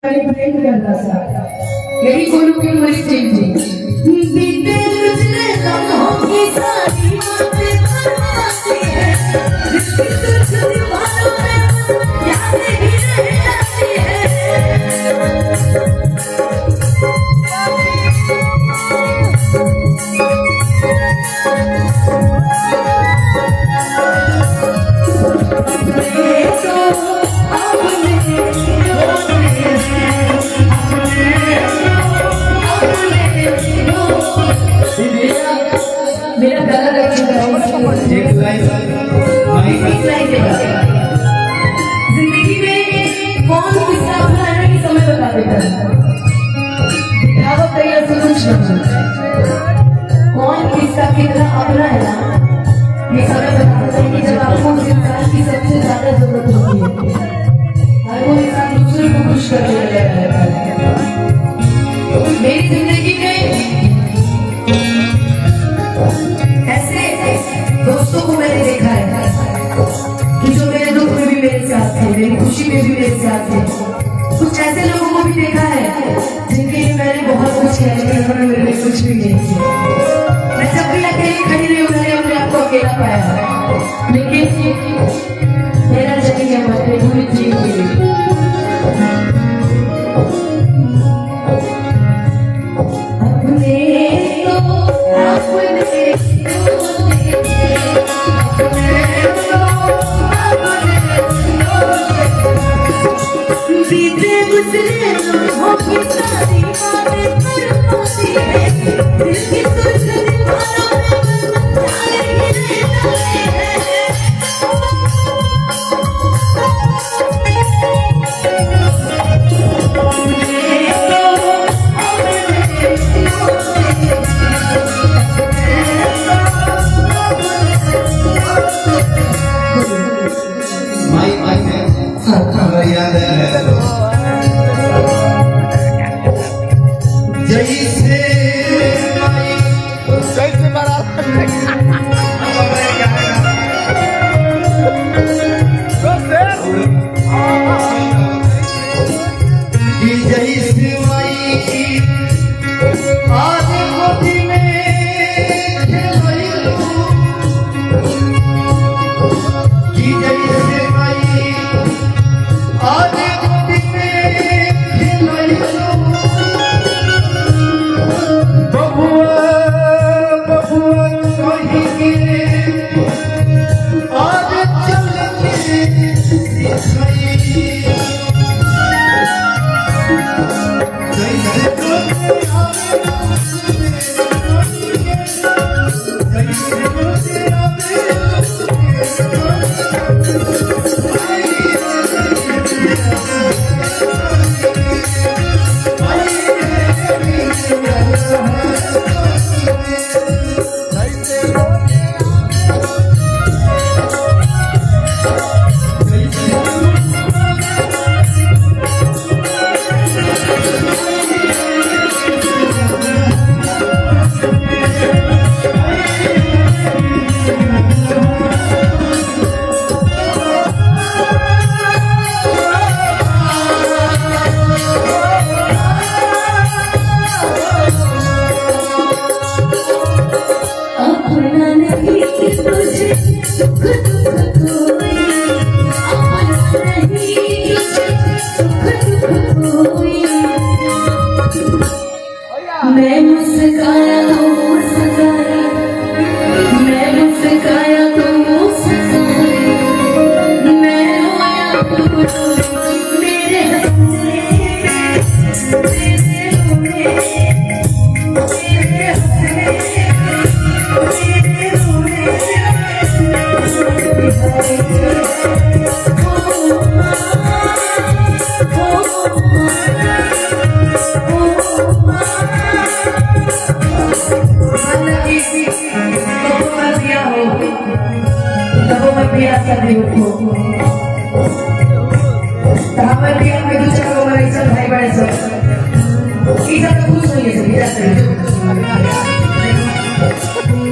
प्रेम करता था यही गोलू की पूरी टीम थी। बीते गुजरे लम्हों की सारी बातें बरसाती है, जिसकी तुझ दीवारों में यादें ही रह जाती मेरा गला लग चुका है। जिंदगी में कौन किसका अपना है कि समय बता देता है। दिखावट तैयार से कुछ नहीं, कौन किसका कितना अपना है ना ये समय बता देता है कि जब आपको उस इंसान की सबसे ज्यादा जरूरत होती है हर वो इंसान दूसरे को खुश करने लगा रहता है। मेरी जिंदगी में ऐसे दोस्तों को मैंने देखा है कि जो मेरे दुख में भी मेरे साथ थे, मेरी खुशी में भी मेरे साथ थे। कुछ ऐसे लोगों को भी देखा है जिनके लिए मैंने बहुत कुछ किया लेकिन उन्होंने मेरे लिए कुछ भी नहीं किया। मैं जब भी अकेली खड़ी रही उन्होंने अपने आप को अकेला पाया, लेकिन मेरा जरिया अपने पूरी चीज के लिए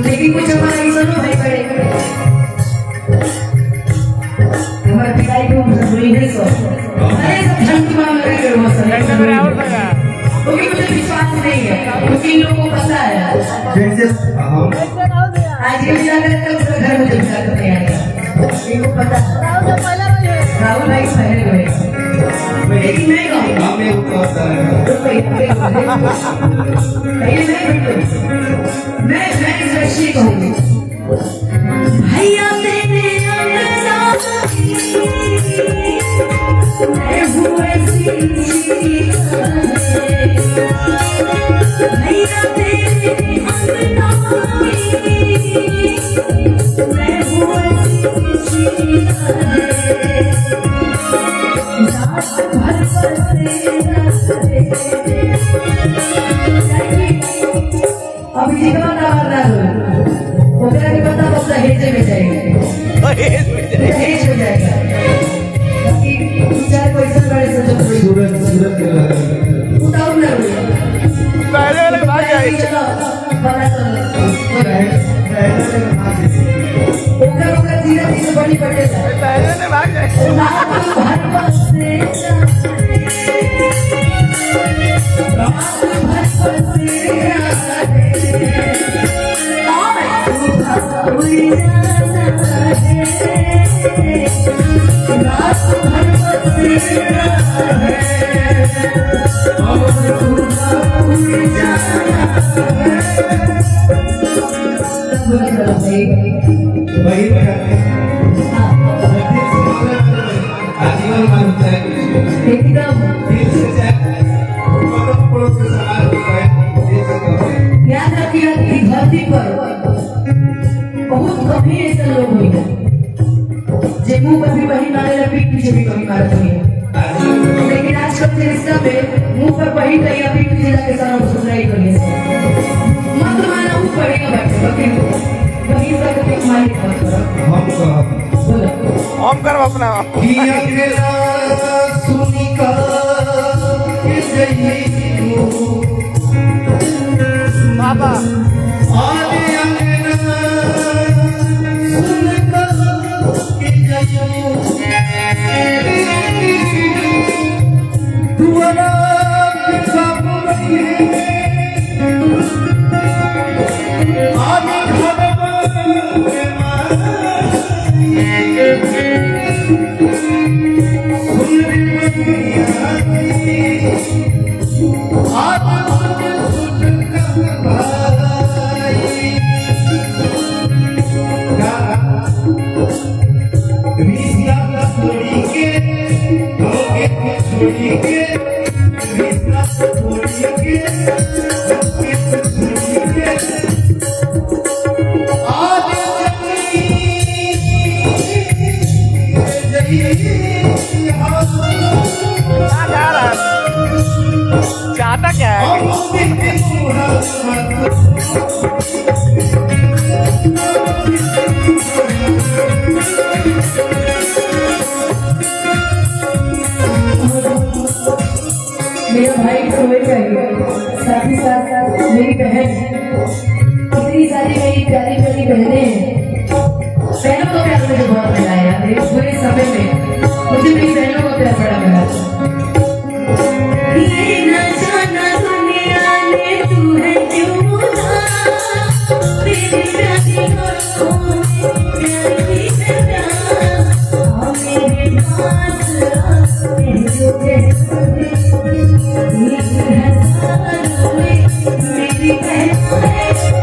लेकिन कुछ हमारा भाई बड़े हमारे पिताई को नहीं सो अरे सब ठंड की मांग लगी करो क्योंकि मुझे विश्वास नहीं है, क्योंकि इन लोगों को पता है आज ये मिला करके उसका घर मुझे मिला कर नहीं आएगा। इनको पता राहुल भाई पहले हुए, लेकिन मैं कहूँगा मैं इस रश्मि कहूँगी भैया तेरे अंगना मैं हूँ ऐसी भैया तेरे अंगना मैं हूँ ऐसी अभी जितना ना ओकरा के पता बस हेजे में जाएगा, हेज हो जाएगा। बाकी चार पैसा बड़े से सूरत उतारू ना पहले वाले भाग जाए चलो बना चलो ओकरा धीरे धीरे बड़ी पटेगा पहले वाले भाग जाए एकदम याद रखिएगा कि धरती पर बहुत कभी ऐसे लोग हुए जे मुंह पर भी वही मारे पीठ पीछे भी वही मारते हुए, लेकिन आजकल के रिश्ता में मुंह पर वही कहिए पीठ पीछे जाके सारा सुधराई करिए मत माना वो पड़ेगा बैठे बाकी वही का एक मालिक बोलो हम कर अपना बाबा चाहता क्या है मेरा भाई समझ चाहिए, साथ ही साथ मेरी बहन, इतनी सारी मेरी प्यारी प्यारी बहनें हैं। बहनों को प्यार मुझे बहुत मिला है यार, इस बुरे समय में मुझे मेरी बहनों को प्यार बड़ा मिला। ये न जाना दुनिया ने तू है क्यों उदास, तेरी प्यारी आँखों में प्यारी प्यार, आओ मेरे पास जो मेरी बहन